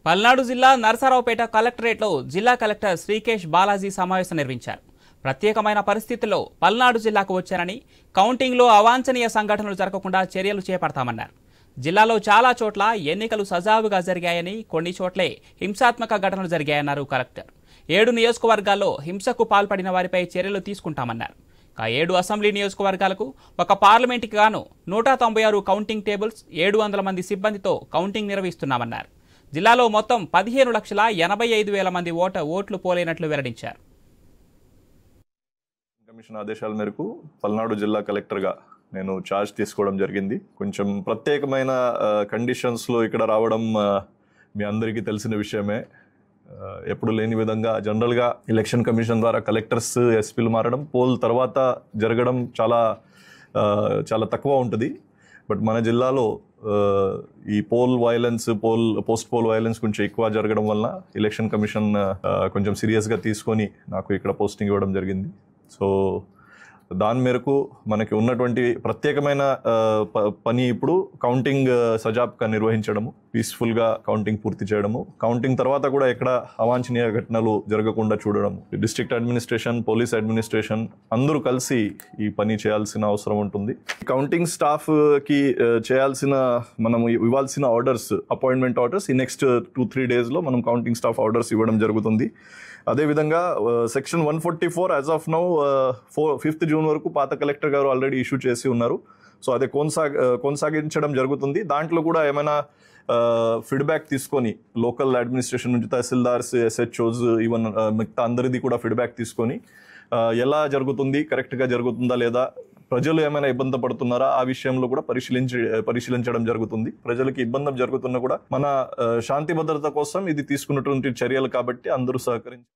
పల్నాడు జిల్లా నరసరావుపేట కలెక్టరేట్లో జిల్లా కలెక్టర్ శ్రీకేష్ బాలాజీ సమావేశం నిర్వహించారు. ప్రత్యేకమైన పరిస్థితుల్లో పల్నాడు జిల్లాకు వచ్చారని, కౌంటింగ్లో అవాంఛనీయ సంఘటనలు జరగకుండా చర్యలు చేపడతామన్నారు. జిల్లాలో చాలా చోట్ల ఎన్నికలు సజావుగా జరిగాయని, కొన్ని చోట్లే హింసాత్మక ఘటనలు జరిగాయన్నారు కలెక్టర్. 7 నియోజకవర్గాల్లో హింసకు పాల్పడిన వారిపై చర్యలు తీసుకుంటామన్నారు. 7 అసెంబ్లీ నియోజకవర్గాలకు, 1 పార్లమెంటుకి గాను 196 కౌంటింగ్ టేబుల్స్, 700 మంది సిబ్బందితో కౌంటింగ్ నిర్వహిస్తున్నామన్నారు. జిల్లాలో మొత్తం 15,85,000 మంది ఓట్లు పోలైనట్లు వెల్లడించారు. కమిషన్ ఆదేశాల మేరకు పల్నాడు జిల్లా కలెక్టర్గా నేను ఛార్జ్ తీసుకోవడం జరిగింది. కొంచెం ప్రత్యేకమైన కండిషన్స్లో ఇక్కడ రావడం మీ అందరికీ తెలిసిన విషయమే. ఎప్పుడు లేని విధంగా జనరల్గా ఎలక్షన్ కమిషన్ ద్వారా కలెక్టర్స్, ఎస్పీలు మారడం, పోల్ తర్వాత జరగడం చాలా తక్కువ ఉంటుంది. బట్ మన జిల్లాలో ఈ పోస్ట్ పోల్ వైలెన్స్ కొంచెం ఎక్కువ జరగడం వల్ల ఎలక్షన్ కమిషన్ కొంచెం సీరియస్గా తీసుకొని నాకు ఇక్కడ పోస్టింగ్ ఇవ్వడం జరిగింది. సో దాని మేరకు మనకి ఉన్నటువంటి ప్రత్యేకమైన పని ఇప్పుడు కౌంటింగ్ సజావుగా నిర్వహించడము, పీస్ఫుల్గా కౌంటింగ్ పూర్తి చేయడము, కౌంటింగ్ తర్వాత కూడా ఎక్కడ అవాంఛనీయ ఘటనలు జరగకుండా చూడడము. డిస్ట్రిక్ట్ అడ్మినిస్ట్రేషన్, పోలీస్ అడ్మినిస్ట్రేషన్ అందరూ కలిసి ఈ పని చేయాల్సిన అవసరం ఉంటుంది. కౌంటింగ్ స్టాఫ్కి మనం ఇవ్వాల్సిన ఆర్డర్స్, అపాయింట్మెంట్ ఆర్డర్స్ ఈ నెక్స్ట్ 2-3 డేస్లో మనం కౌంటింగ్ స్టాఫ్ ఆర్డర్స్ ఇవ్వడం జరుగుతుంది. అదేవిధంగా section 144 as of now 5th June వరకు పాత కలెక్టర్ గారు ఆల్రెడీ ఇష్యూ చేసి ఉన్నారు. సో అదే కొనసాగించడం జరుగుతుంది. దాంట్లో కూడా ఏమైనా ఫీడ్బ్యాక్ తీసుకొని లోకల్ అడ్మినిస్ట్రేషన్ నుంచి తహసీల్దార్స్, ఎస్హెచ్ఓస్, ఈవెన్ మిగతా అందరిది కూడా ఫీడ్బ్యాక్ తీసుకొని ఎలా జరుగుతుంది, కరెక్ట్గా జరుగుతుందా లేదా, ప్రజలు ఏమైనా ఇబ్బంది పడుతున్నారా ఆ విషయంలో కూడా పరిశీలించడం జరుగుతుంది. ప్రజలకి ఇబ్బంది జరుగుతున్నా కూడా మన శాంతి భద్రత కోసం ఇది తీసుకున్నటువంటి చర్యలు కాబట్టి అందరూ సహకరించి